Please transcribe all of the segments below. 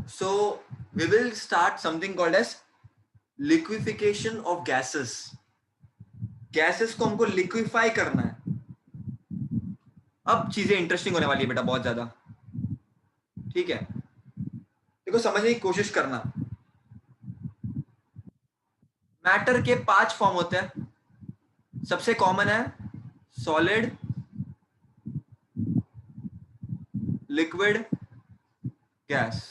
So we will start something called as liquefaction of gases. Gases को हमको liquefy करना है. अब चीजें इंटरेस्टिंग होने वाली है बेटा, बहुत ज्यादा. ठीक है, देखो समझने की कोशिश करना. मैटर के 5 फॉर्म होते हैं. सबसे कॉमन है सॉलिड, लिक्विड, गैस.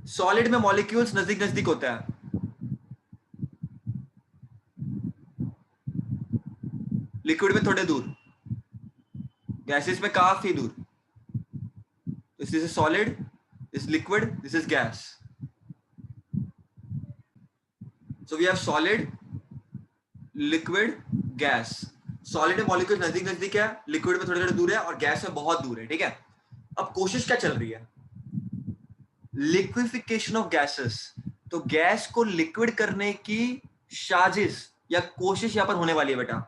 सॉलिड में मॉलिक्यूल्स नजदीक नजदीक होते हैं. लिक्विड में थोड़े दूर, गैसेस में काफी दूर. This is solid, this liquid, this is gas. So we have solid, liquid, gas. Solid में मॉलिक्यूल नजदीक नजदीक है, लिक्विड में थोड़े थोड़े दूर है, और गैस में बहुत दूर है. ठीक है, अब कोशिश क्या चल रही है? Liquefaction of gases. तो गैस को लिक्विड करने की साजिश या कोशिश यहां पर होने वाली है बेटा.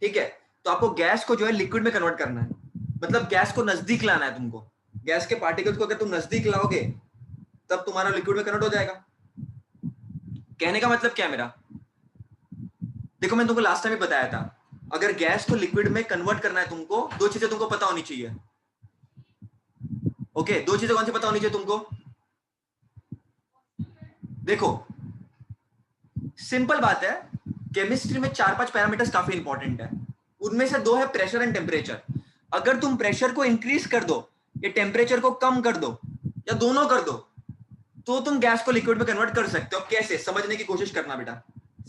ठीक है, तो आपको गैस को जो है लिक्विड में कन्वर्ट करना है. मतलब गैस को नजदीक लाना है तुमको. गैस के पार्टिकल्स को अगर तुम नजदीक लाओगे तब तुम्हारा लिक्विड में कन्वर्ट हो जाएगा. कहने का मतलब क्या है मेरा? देखो मैंने तुमको लास्ट टाइम भी बताया था, अगर गैस को लिक्विड में कन्वर्ट करना है तुमको, दो चीजें तुमको पता होनी चाहिए. ओके, दो चीजें कौन सी पता होनी चाहिए तुमको? देखो सिंपल बात है, केमिस्ट्री में 4-5 पैरामीटर्स काफी इंपॉर्टेंट है. उनमें से 2 है प्रेशर एंड टेम्परेचर. अगर तुम प्रेशर को इंक्रीज कर दो या टेम्परेचर को कम कर दो या दोनों कर दो, तो तुम गैस को लिक्विड में कन्वर्ट कर सकते हो. कैसे? समझने की कोशिश करना बेटा,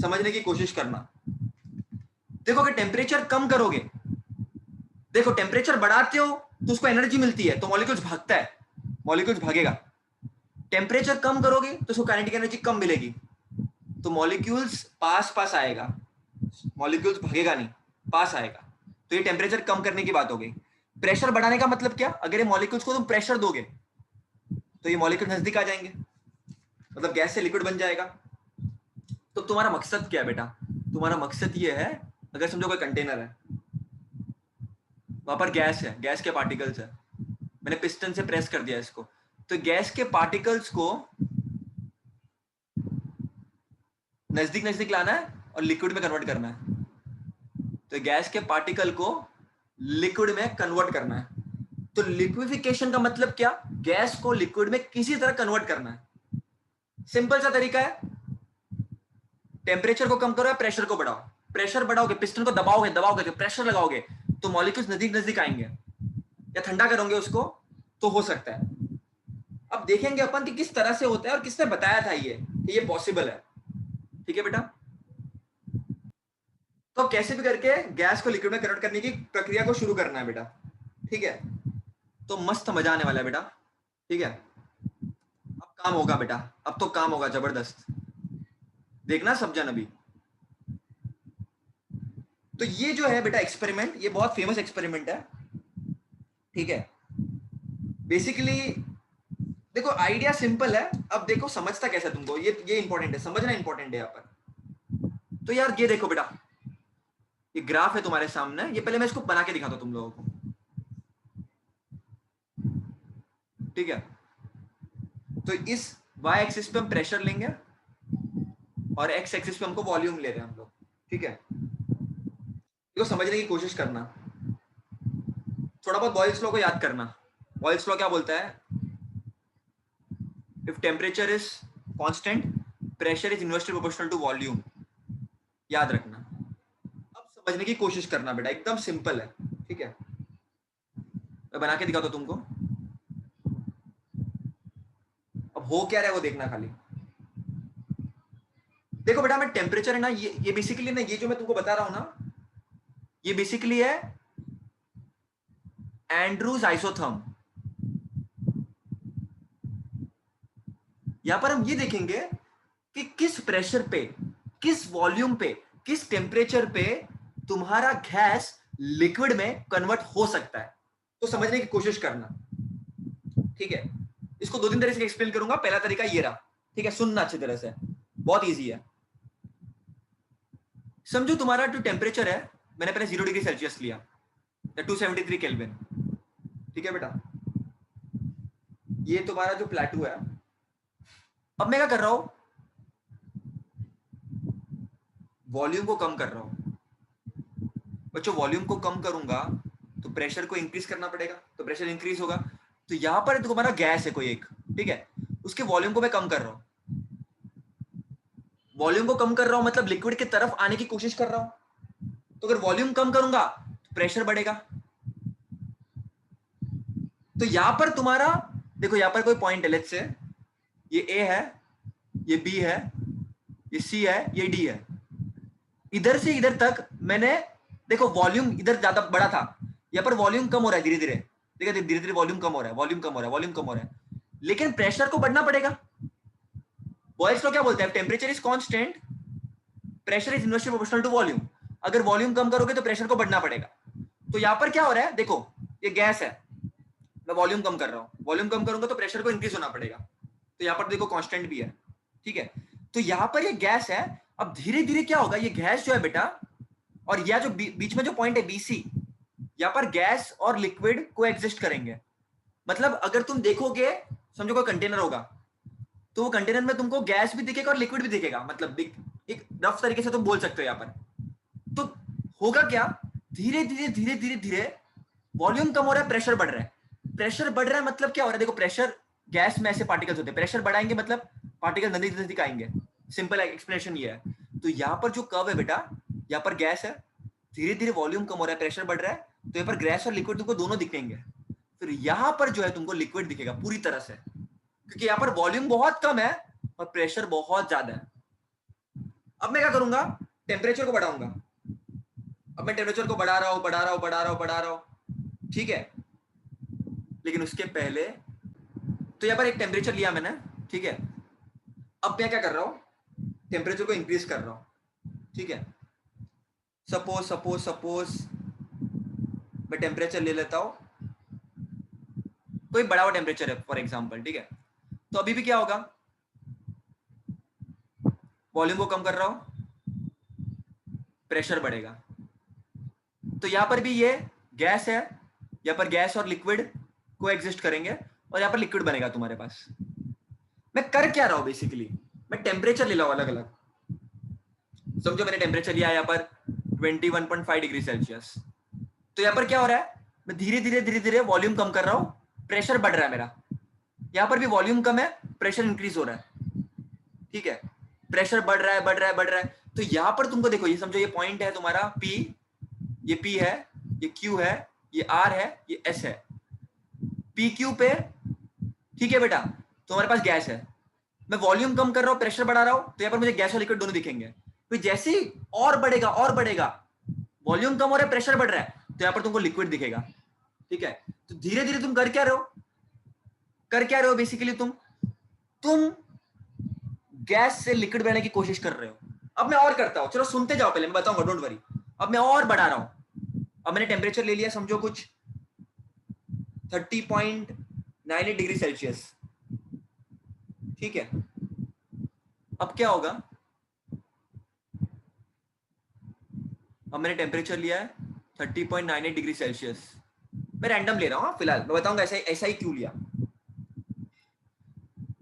समझने की कोशिश करना. देखो अगर टेम्परेचर कम करोगे, देखो टेम्परेचर बढ़ाते हो तो उसको एनर्जी मिलती है, तो मॉलिक्यूल्स भागता है, मॉलिक्यूल्स भागेगा. टेम्परेचर कम करोगे तो उसको काइनेटिक एनर्जी कम मिलेगी, तो मॉलिक्यूल्स पास पास आएगा, मॉलिक्यूल्स भागेगा नहीं, पास आएगा. तो ये टेम्परेचर कम करने की बात हो गई. प्रेशर बढ़ाने का मतलब क्या? अगर ये मॉलिक्यूल्स को तुम प्रेशर दोगे तो ये मॉलिक्यूल नजदीक आ जाएंगे, मतलब गैस से लिक्विड बन जाएगा. तो तुम्हारा मकसद क्या है बेटा? तुम्हारा मकसद ये है, अगर समझो कोई कंटेनर है, वहां पर गैस है, गैस के पार्टिकल्स है, मैंने पिस्टन से प्रेस कर दिया इसको, तो गैस के पार्टिकल्स को नजदीक नजदीक लाना है और लिक्विड में कन्वर्ट करना है. तो गैस के पार्टिकल को लिक्विड में कन्वर्ट करना है. तो लिक्विफिकेशन का मतलब क्या? गैस को लिक्विड में किसी तरह कन्वर्ट करना है. सिंपल सा तरीका है, टेम्परेचर को कम करो या प्रेशर को बढ़ाओ. प्रेशर बढ़ाओगे, पिस्टन को दबाओगे, दबाओगे, प्रेशर लगाओगे तो मॉलिक्यूल्स नजदीक नजदीक आएंगे, या ठंडा करोगे उसको तो हो सकता है. अब देखेंगे अपन कि किस तरह से होता है और किसने बताया था ये पॉसिबल है. ठीक है बेटा, तो कैसे भी करके गैस को लिक्विड में कन्वर्ट करने की प्रक्रिया को शुरू करना है बेटा. ठीक है, तो मस्त मजा आने वाला है बेटा. ठीक है, अब काम होगा बेटा, अब तो काम होगा जबरदस्त. देखना सब जन अभी. तो ये जो है बेटा एक्सपेरिमेंट, ये बहुत फेमस एक्सपेरिमेंट है. ठीक है, बेसिकली देखो आइडिया सिंपल है. अब देखो समझता कैसा तुमको, ये इंपॉर्टेंट है, समझना इंपॉर्टेंट है यहाँ पर. तो यार ये देखो बेटा, ये ग्राफ है तुम्हारे सामने, ये पहले मैं इसको बना के दिखाता हूं तुम लोगों को. ठीक है, तो इस y एक्सिस पे हम प्रेशर लेंगे और x एक्सिस पे हमको वॉल्यूम ले रहे हैं हम लोग. ठीक है, इसको समझने की कोशिश करना. थोड़ा बहुत बॉयल्स लॉ को याद करना. बॉयल्स लॉ क्या बोलता है? If temperature is constant, pressure is inversely proportional to volume. याद रखना. अब समझने की कोशिश करना बेटा, एकदम सिंपल है. ठीक है, मैं बना के दिखाता हूं तुमको. अब हो क्या रहा है वो देखना खाली. देखो बेटा, मैं टेम्परेचर है ना, ये बेसिकली ना, ये जो मैं तुमको बता रहा हूं ना, ये बेसिकली है एंड्रूज आइसोथर्म. यहां पर हम ये देखेंगे कि किस प्रेशर पे, किस वॉल्यूम पे, किस टेम्परेचर पे तुम्हारा गैस लिक्विड में कन्वर्ट हो सकता है. तो समझने की कोशिश करना. ठीक है, इसको 2-3 तरह से एक्सप्लेन करूंगा. पहला तरीका ये रहा. ठीक है, सुनना अच्छी तरह से, बहुत इजी है. समझो तुम्हारा जो टेम्परेचर है, मैंने पहले 0 डिग्री सेल्सियस लिया या 273 केल्विन. ठीक है बेटा, ये तुम्हारा जो प्लेटू है, अब मैं क्या कर रहा हूं, वॉल्यूम को कम कर रहा हूं। बच्चों वॉल्यूम को कम करूंगा तो प्रेशर को इंक्रीज करना पड़ेगा, तो प्रेशर इंक्रीज होगा। तो यहां पर तुम्हारा गैस है कोई एक, ठीक है, उसके वॉल्यूम को मैं कम कर रहा हूं। वॉल्यूम को कम कर रहा हूं मतलब लिक्विड की तरफ आने की कोशिश कर रहा हूं। तो अगर वॉल्यूम कम करूंगा तो प्रेशर बढ़ेगा। तो यहां पर तुम्हारा देखो, यहां पर कोई पॉइंट है, लेट्स से ये ए है, ये बी है, ये सी है, ये डी है। इधर से इधर तक मैंने देखो वॉल्यूम इधर ज्यादा बड़ा था, यहाँ पर वॉल्यूम कम हो रहा है धीरे धीरे। देखो धीरे धीरे वॉल्यूम कम हो रहा है, वॉल्यूम कम हो रहा है, वॉल्यूम कम हो रहा है, लेकिन प्रेशर को बढ़ना पड़ेगा। बॉयल्स लॉ क्या बोलते हैं, temperature is constant, pressure is inversely proportional to volume. अगर वॉल्यूम कम करोगे तो प्रेशर को बढ़ना पड़ेगा। तो यहां पर क्या हो रहा है, देखो ये गैस है, मैं वॉल्यूम कम कर रहा हूं, वॉल्यूम कम करूंगा तो प्रेशर को इंक्रीज होना पड़ेगा। तो यहां पर देखो कांस्टेंट भी है, ठीक है। तो यहां पर ये गैस है, अब धीरे धीरे क्या होगा, ये गैस जो है बेटा, और यह जो बीच में जो पॉइंट है बीसी, यहाँ पर गैस और लिक्विड को एग्जिस्ट करेंगे। मतलब अगर तुम देखोगे, समझो कोई कंटेनर होगा, तो वो कंटेनर में तुमको गैस भी दिखेगा और लिक्विड भी दिखेगा, मतलब एक रफ तरीके से तुम बोल सकते हो यहाँ पर। तो होगा क्या, धीरे धीरे धीरे धीरे धीरे वॉल्यूम कम हो रहा है, प्रेशर बढ़ रहा है। प्रेशर बढ़ रहा है मतलब क्या हो रहा है, देखो प्रेशर, गैस में ऐसे पार्टिकल्स होते हैं, प्रेशर बढ़ाएंगे मतलब पार्टिकल नजदीक नजदीक आएंगे। सिंपल एक्सप्लेनेशन ये है। तो यहाँ पर जो कर्व है बेटा, यहाँ पर गैस है, धीरे धीरे वॉल्यूम कम हो रहा है, प्रेशर बढ़ रहा है, तो यहाँ पर गैस और लिक्विड तुमको दोनों दिखेंगे। फिर यहाँ पर जो है तुमको लिक्विड दिखेगा पूरी तरह से, क्योंकि यहाँ पर वॉल्यूम बहुत कम है और प्रेशर बहुत ज्यादा है। अब मैं क्या करूंगा, टेम्परेचर को बढ़ाऊंगा। अब मैं टेम्परेचर को बढ़ा रहा हूं, बढ़ा रहा हूं, बढ़ा रहा हूं, बढ़ा रहा हूं, ठीक है। लेकिन उसके पहले तो यहाँ पर एक टेम्परेचर लिया मैंने, ठीक है। अब मैं क्या कर रहा हूं, टेम्परेचर को इंक्रीज कर रहा हूं, ठीक है। सपोज सपोज सपोज मैं टेम्परेचर ले लेता हूं, कोई बड़ा हुआ टेम्परेचर है फॉर एग्जांपल, ठीक है। तो अभी भी क्या होगा, वॉल्यूम को कम कर रहा हूं, प्रेशर बढ़ेगा। तो यहां पर भी ये गैस है, यहां पर गैस और लिक्विड को एग्जिस्ट करेंगे और यहां पर लिक्विड बनेगा तुम्हारे पास। मैं कर क्या रहा हूं बेसिकली, मैं टेम्परेचर ले रहा हूं अलग अलग। समझो मैंने टेम्परेचर लिया यहां पर 21.5 डिग्री सेल्सियस। तो यहां पर क्या हो रहा है, मैं धीरे धीरे धीरे धीरे वॉल्यूम कम कर रहा हूं, प्रेशर बढ़ रहा है मेरा। यहां पर भी वॉल्यूम कम है, प्रेशर इंक्रीज हो रहा है, ठीक है। प्रेशर बढ़ रहा है, बढ़ रहा है, बढ़ रहा है। तो यहां पर तुमको देखो, ये समझो ये पॉइंट है तुम्हारा P, ये P है, ये Q है, ये R है, ये S है। पी क्यू पे, ठीक है बेटा, तुम्हारे पास गैस है, मैं वॉल्यूम कम कर रहा हूं, प्रेशर बढ़ा रहा हूं, तो यहां पर मुझे गैस और लिक्विड दोनों दिखेंगे। तो जैसे ही और बढ़ेगा और बढ़ेगा, वॉल्यूम कम हो रहा है, प्रेशर बढ़ रहा है, तो यहां पर तुमको लिक्विड दिखेगा, ठीक है। तो धीरे धीरे तुम कर क्या रहे हो, कर क्या रहे हो बेसिकली, तुम गैस से लिक्विड बनाने की कोशिश कर रहे हो। अब मैं और करता हूं, चलो सुनते जाओ, पहले मैं बताऊंगा, डोंट वरी। अब मैं और बढ़ा रहा हूं। अब मैंने टेम्परेचर ले लिया, समझो कुछ 30.98 डिग्री सेल्सियस, ठीक है। अब क्या होगा, अब मैंने टेम्परेचर लिया है 30.98 डिग्री सेल्सियस। मैं रैंडम ले रहा हूं फिलहाल, मैं बताऊंगा ऐसा ऐसा ही क्यों लिया।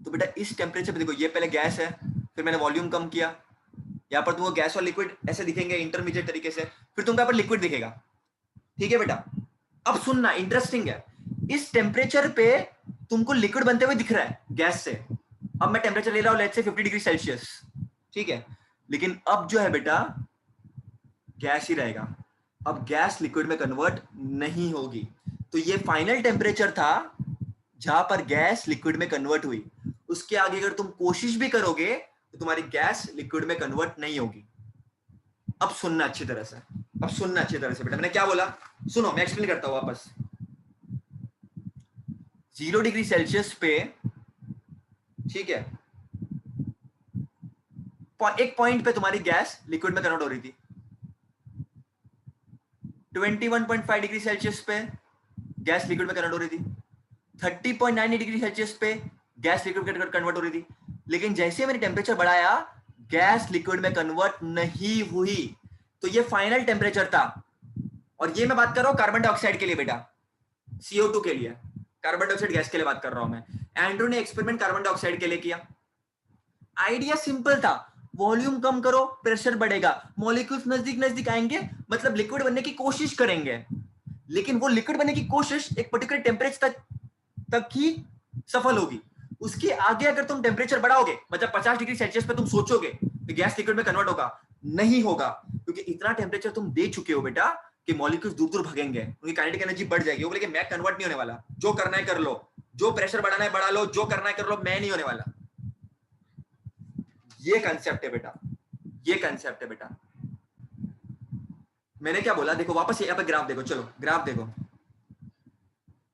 तो बेटा इस टेम्परेचर पे देखो, ये पहले गैस है, फिर मैंने वॉल्यूम कम किया, यहाँ पर तुमको गैस और लिक्विड ऐसे दिखेंगे इंटरमीडिएट तरीके से, फिर तुमको यहाँ पर लिक्विड दिखेगा, ठीक है बेटा। अब सुनना, इंटरेस्टिंग है, इस टेम्परेचर पे तुमको लिक्विड बनते हुए दिख रहा है गैस से। अब मैं टेम्परेचर ले रहा हूं लेट्स से 50 डिग्री सेल्सियस, ठीक है। लेकिन अब जो है बेटा गैस ही रहेगा, अब गैस लिक्विड में कन्वर्ट नहीं होगी। तो ये फाइनल टेम्परेचर था जहां पर गैस लिक्विड में कन्वर्ट हुई। उसके आगे अगर तुम कोशिश भी करोगे तो तुम्हारी गैस लिक्विड में कन्वर्ट नहीं होगी। अब सुनना अच्छी तरह से, अब सुनना अच्छी तरह से बेटा, मैंने क्या बोला सुनो, मैं एक्सप्लेन करता हूं वापस। 0 डिग्री सेल्सियस पे, ठीक है, एक पॉइंट पे तुम्हारी गैस लिक्विड में कन्वर्ट हो रही थी। 21.5 डिग्री सेल्सियस पे गैस लिक्विड में कन्वर्ट हो रही थी। 30.9 डिग्री सेल्सियस पे गैस लिक्विड में कन्वर्ट हो रही थी। लेकिन जैसे मैंने टेम्परेचर बढ़ाया, गैस लिक्विड में कन्वर्ट नहीं हुई। तो ये फाइनल टेम्परेचर था। और ये मैं बात कर रहा हूं कार्बन डाइऑक्साइड के लिए बेटा, CO2 के लिए, कार्बन डाइऑक्साइड गैस के लिए बात कर रहा हूं मैं। एंड्रू ने एक्सपेरिमेंट कार्बन डाइऑक्साइड के लिए किया, आइडिया सिंपल था, वॉल्यूम कम करो प्रेशर बढ़ेगा, मॉलिक्यूल्स नजदीक नजदीक आएंगे, मतलब लिक्विड बनने की कोशिश करेंगे, लेकिन वो लिक्विड बनने की कोशिश एक पर्टिकुलर टेम्परेचर तक ही सफल होगी। उसके आगे अगर तुम टेम्परेचर बढ़ाओगे, मतलब 50 डिग्री सेल्सियस पे तुम सोचोगे तो गैस लिक्विड में कन्वर्ट होगा, नहीं होगा, क्योंकि इतना टेम्परेचर तुम दे चुके हो बेटा कि मॉलिक्यूल्स दूर दूर भागेंगे, उनकी काइनेटिक एनर्जी बढ़ जाएगी, वो बोलेंगे मैं कन्वर्ट नहीं होने वाला, जो करना है कर लो, जो प्रेशर बढ़ाना है बढ़ा लो, जो करना है कर लो, मैं नहीं होने वाला। ये कंसेप्ट है बेटा, ये कंसेप्ट है बेटा। मैंने क्या बोला, देखो वापस यहाँ पे ग्राफ देखो, चलो ग्राफ देखो,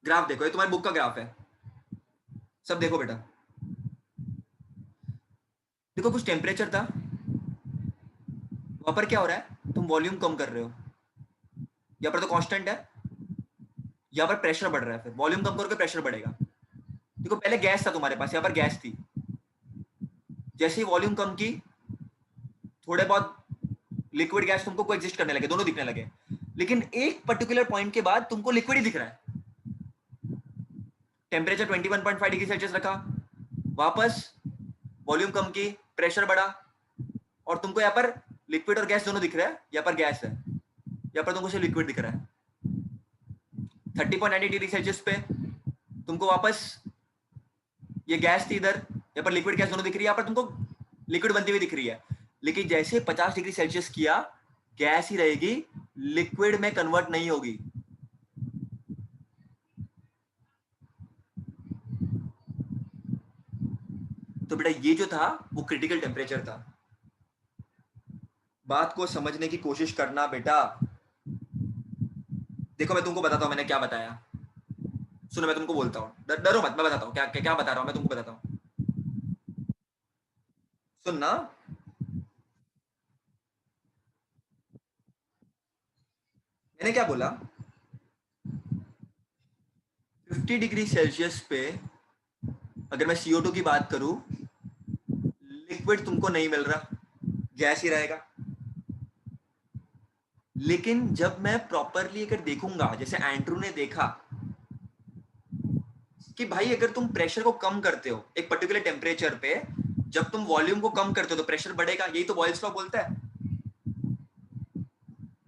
ग्राफ देखो, ये तुम्हारी बुक का ग्राफ है, सब देखो बेटा। देखो कुछ टेम्परेचर था, वहां पर क्या हो रहा है, तुम वॉल्यूम कम कर रहे हो, यहाँ पर तो कांस्टेंट है, यहाँ पर प्रेशर बढ़ रहा है, फिर वॉल्यूम कम करोगे प्रेशर बढ़ेगा। देखो पहले गैस था तुम्हारे पास, यहाँ पर गैस थी, जैसे ही वॉल्यूम कम की, थोड़े बहुत लिक्विड गैस तुमको कोएग्जिस्ट करने लगे, दोनों दिखने लगे, लेकिन एक पर्टिकुलर पॉइंट के बाद तुमको लिक्विड ही दिख रहा है। टेम्परेचर 21.5 डिग्री सेल्सियस रखा, वापस वॉल्यूम कम की, प्रेशर बढ़ा, और तुमको यहाँ पर लिक्विड और गैस दोनों दिख रहा है, यहाँ पर गैस है, यहाँ पर तुमको सिर्फ लिक्विड दिख रहा है। 30.90 डिग्री सेल्सियस पे तुमको वापस ये गैस थी इधर, यहाँ पर लिक्विड गैस दोनों दिख रही है, यहाँ पर तुमको लिक्विड बनती हुई दिख रही है, लेकिन जैसे 50 डिग्री सेल्सियस किया, गैस ही रहेगी, लिक्विड में कन्वर्ट नहीं होगी। तो बेटा ये जो था वो क्रिटिकल टेम्परेचर था। बात को समझने की कोशिश करना बेटा। देखो मैं तुमको बताता हूं मैंने क्या बताया, सुनो मैं तुमको बोलता हूँ, डरो मत, मैं बताता हूँ क्या क्या, क्या बता रहा हूँ मैं तुमको बताता हूँ, सुनना। मैंने क्या बोला, 50 डिग्री सेल्सियस पे अगर मैं CO2 की बात करूं, लिक्विड तुमको नहीं मिल रहा, गैस ही रहेगा। लेकिन जब मैं प्रॉपरली अगर देखूंगा, जैसे एंड्रू ने देखा कि भाई अगर तुम प्रेशर को कम करते हो एक पर्टिकुलर टेम्परेचर पे, जब तुम वॉल्यूम को कम करते हो तो प्रेशर बढ़ेगा, यही तो बॉयल्स लॉ बोलता है।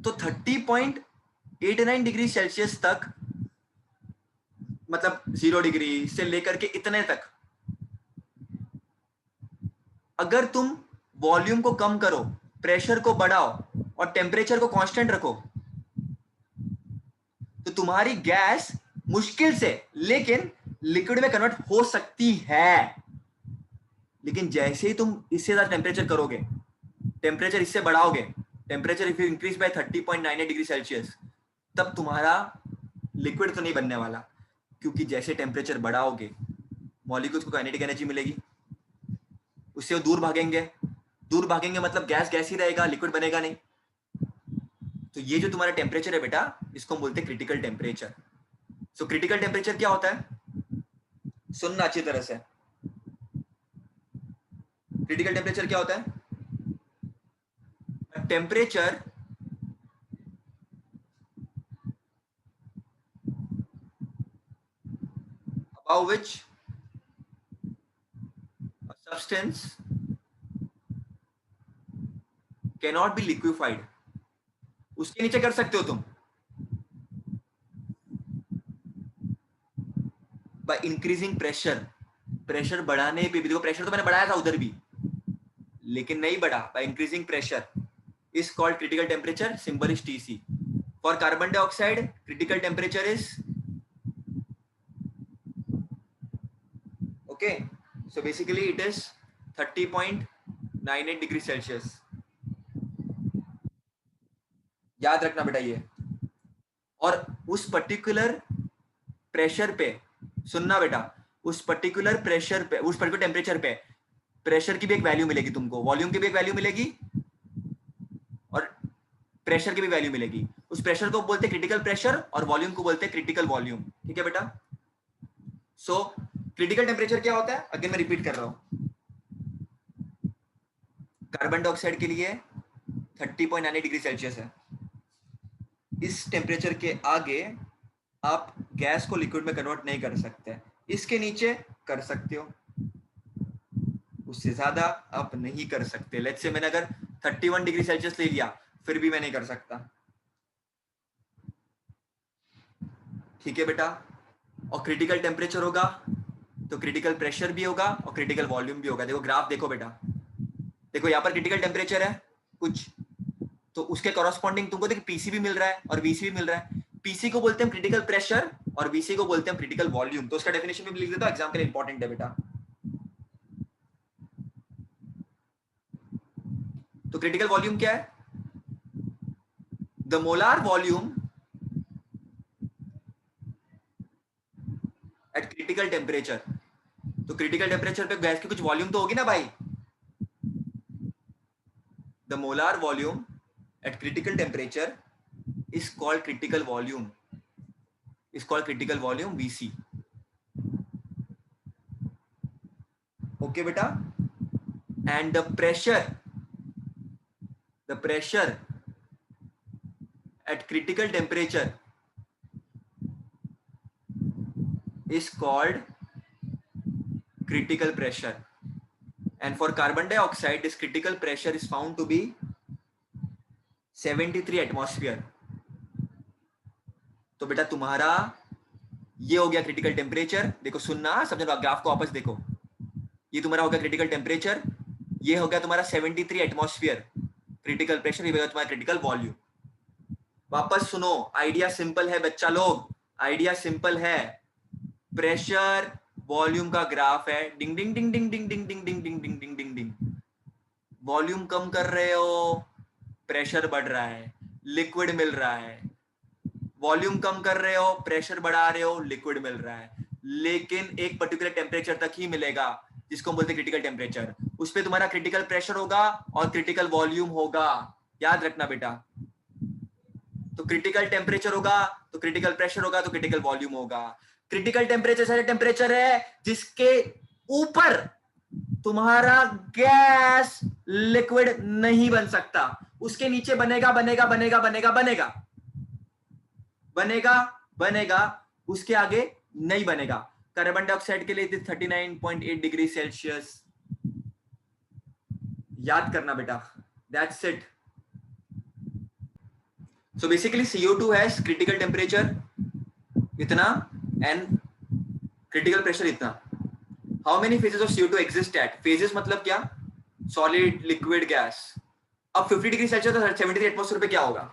तो 30.89 डिग्री सेल्सियस तक, मतलब 0 डिग्री से लेकर के इतने तक, अगर तुम वॉल्यूम को कम करो, प्रेशर को बढ़ाओ और टेम्परेचर को कांस्टेंट रखो, तो तुम्हारी गैस मुश्किल से लेकिन लिक्विड में कन्वर्ट हो सकती है। लेकिन जैसे ही तुम इससे ज्यादा टेम्परेचर करोगे, टेम्परेचर इससे बढ़ाओगे, temperature if you increase by 30.98 degree Celsius, तब तुम्हारा लिक्विड तो नहीं बनने वाला, क्योंकि जैसे टेम्परेचर बढ़ाओगे मॉलिक्यूल्स को काइनेटिक एनर्जी मिलेगी, उससे वो दूर भागेंगे, दूर भागेंगे मतलब गैस गैस ही रहेगा, लिक्विड बनेगा नहीं। तो ये जो तुम्हारा टेम्परेचर है बेटा, इसको हम बोलते हैं critical temperature. So critical temperature क्या होता है, सुनना अच्छी तरह से, क्रिटिकल टेम्परेचर क्या होता है, temperature above which a substance cannot be liquefied, उसके नीचे कर सकते हो तुम बाय इंक्रीजिंग प्रेशर, प्रेशर बढ़ाने पे भी, देखो प्रेशर तो मैंने बढ़ाया था उधर भी, लेकिन नहीं बढ़ा, by increasing pressure is called critical temperature, symbol is TC। For carbon dioxide critical temperature is, okay, so basically it is 30.98 degree Celsius, याद रखना बेटा ये। और उस पर्टिकुलर प्रेशर पे, सुनना बेटा, उस पर्टिकुलर प्रेशर पे, उस पर्टिकुलर टेम्परेचर पे प्रेशर की भी एक वैल्यू मिलेगी तुमको, वॉल्यूम की भी एक वैल्यू मिलेगी और प्रेशर की भी वैल्यू मिलेगी। उस प्रेशर को बोलते हैं क्रिटिकल प्रेशर और वॉल्यूम को बोलते हैं क्रिटिकल वॉल्यूम, ठीक है बेटा। सो क्रिटिकल टेम्परेचर क्या होता है, अगेन मैं रिपीट कर रहा हूं, कार्बन डाइऑक्साइड के लिए 30.98 डिग्री सेल्सियस है, इस टेम्परेचर के आगे आप गैस को लिक्विड में कन्वर्ट नहीं कर सकते, इसके नीचे कर सकते हो। उससे ज्यादा आप नहीं कर सकते। लेट्स से मैंने अगर 31 डिग्री सेल्सियस ले लिया, फिर भी मैं नहीं कर सकता। ठीक है बेटा। और क्रिटिकल टेम्परेचर होगा तो क्रिटिकल प्रेशर भी होगा और क्रिटिकल वॉल्यूम भी होगा। देखो ग्राफ देखो बेटा, देखो यहाँ पर क्रिटिकल टेम्परेचर है कुछ, तो उसके कॉरस्पॉन्डिंग तुमको देखो पीसी भी मिल रहा है और वीसी भी मिल रहा है। पीसी को बोलते हैं क्रिटिकल प्रेशर और वीसी को बोलते हैं क्रिटिकल वॉल्यूम। तो उसका डेफिनेशन भी लिख देता हूं, एग्जाम के लिए इंपॉर्टेंट है बेटा। तो क्रिटिकल वॉल्यूम क्या है? The molar volume at critical temperature. तो क्रिटिकल टेम्परेचर पे गैस की कुछ वॉल्यूम तो होगी ना भाई। The molar volume at critical temperature is called critical volume, is called critical volume VC. Okay beta, and the pressure at critical temperature is called critical pressure, and for carbon dioxide this critical pressure is found to be 73 atmosphere. तो बेटा तुम्हारा ये हो गया critical temperature. देखो सुनना, समझो, graph को वापस देखो। ये तुम्हारा हो गया क्रिटिकल टेम्परेचर, ये हो गया तुम्हारा 73 एटमॉस्फेयर क्रिटिकल प्रेशर, ये हो गया तुम्हारा क्रिटिकल वॉल्यूम। वापस सुनो, आइडिया सिंपल है बच्चा लोग, आइडिया सिंपल है। प्रेशर वॉल्यूम का ग्राफ है, डिंग डिंग डिंग डिंग डिंग डिंग डिंग डिंग डिंग डिंग डिंग डिंग डिंग। वॉल्यूम कम कर रहे हो, प्रेशर बढ़ रहा है, लिक्विड मिल रहा है। वॉल्यूम कम कर रहे हो, प्रेशर बढ़ा रहे हो, लिक्विड मिल रहा है। लेकिन एक पर्टिकुलर टेम्परेचर तक ही मिलेगा, जिसको हम बोलते हैं क्रिटिकल टेम्परेचर। उस पे तुम्हारा क्रिटिकल प्रेशर होगा और क्रिटिकल वॉल्यूम होगा, याद रखना बेटा। तो क्रिटिकल टेम्परेचर होगा तो क्रिटिकल प्रेशर होगा तो क्रिटिकल वॉल्यूम होगा। क्रिटिकल टेम्परेचर सारे टेम्परेचर है जिसके ऊपर तुम्हारा गैस लिक्विड नहीं बन सकता। उसके नीचे बनेगा बनेगा बनेगा बनेगा बनेगा बनेगा बनेगा, उसके आगे नहीं बनेगा। कार्बन डाइऑक्साइड के लिए 39.8 डिग्री सेल्सियस, याद करना बेटा, that's it. So basically CO2 has critical temperature इतना एंड क्रिटिकल प्रेशर इतना। How many phases of CO2 exist at? Phases मतलब क्या? Solid, liquid, gas. अब 50 डिग्री सेल्सियस तो 73 एटमॉस्फेयर पे क्या होगा?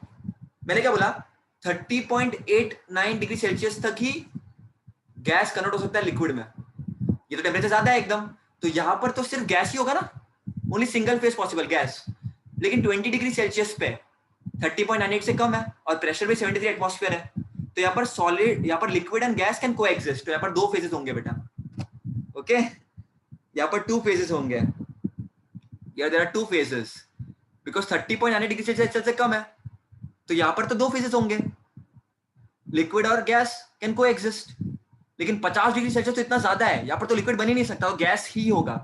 मैंने क्या बोला? 30.89 डिग्री सेल्सियस तक ही गैस कन्वर्ट हो सकता है लिक्विड में। ये तो टेम्परेचर ज्यादा है एकदम, तो यहां पर तो सिर्फ गैस ही होगा ना, only single phase possible gas. लेकिन 20 डिग्री सेल्सियस पे 30.98 से कम है और प्रेशर भी 73 एटमॉस्फेयर है, तो यहाँ पर सॉलिड, यहाँ पर liquid and gas can coexist. तो यहाँ पर दो फेजेस होंगे बेटा, ओके। यहाँ पर टू फेजेस होंगे, यार there are two phases because 30.98 degree Celsius से कम है, तो यहाँ पर तो दो फेजेस होंगे, लिक्विड और गैस कैन कोएग्जिस्ट। लेकिन 50 डिग्री सेल्सियस तो इतना ज्यादा है, यहाँ पर तो लिक्विड बन ही नहीं सकता, वो गैस ही होगा।